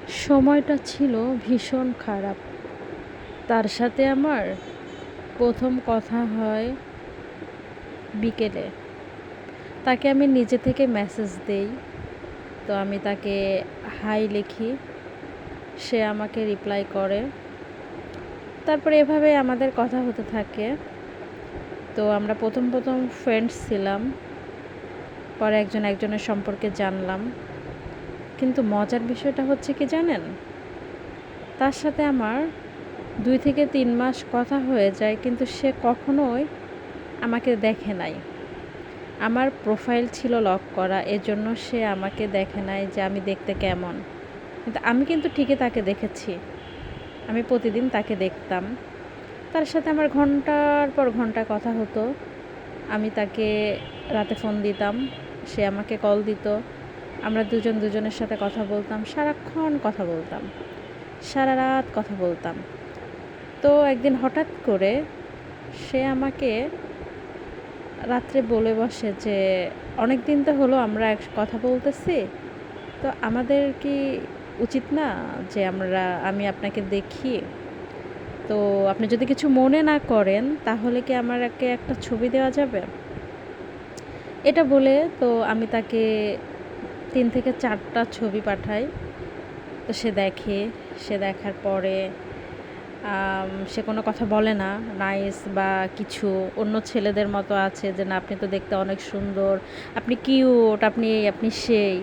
সময়টা ছিল ভীষণ খারাপ। তার সাথে আমার ১ম কথা হয় বিকেলে। তাকে আমি নিজে থেকে মেসেজ দেই। তো আমি তাকে হাই লিখি। সে আমাকে রিপ্লাই করে। তারপরে এভাবে আমাদের কথা হতে থাকে। তো আমরা ১ম ফ্রেন্ডস ছিলাম। পরে একজন একজনের সম্পর্কে জানলাম। কিন্তু মজার বিষয়টা হচ্ছে কি জানেন? তার সাথে আমার ২ থেকে ৩ মাস কথা হয়ে যায়, কিন্তু সে কখনোই আমাকে দেখে নাই। আমার প্রোফাইল ছিল লক করা, এজন্য সে আমাকে দেখে নাই যে আমি দেখতে কেমন। কিন্তু আমি কিন্তু ঠিকই তাকে দেখেছি। আমি প্রতিদিন তাকে দেখতাম। তার সাথে আমার ঘন্টার পর ঘন্টা কথা হতো। আমি তাকে রাতে ফোন দিতাম, সে আমাকে কল দিত। আমরা দুজন দুজনের সাথে কথা বলতাম, সারাক্ষণ কথা বলতাম, সারারাত কথা বলতাম। তো একদিন হঠাৎ করে সে আমাকে রাত্রে বলে বসে যে, অনেক দিন তো হলো আমরা কথা বলতেছি, তো আমাদের কি উচিত না যে আমি আপনাকে দেখি? তো আপনি যদি কিছু মনে না করেন তাহলে কি আমাকে একটা ছবি দেওয়া যাবে? এটা বলে তো আমি তাকে ৩ থেকে ৪ টা ছবি পাঠাই। তো সে দেখে। সে দেখার পরে সে কোনো কথা বলে না, নাইস বা কিছু। অন্য ছেলেদের মতো আছে যে, না আপনি তো দেখতে অনেক সুন্দর, আপনি কিউট, আপনি এই, আপনি সেই।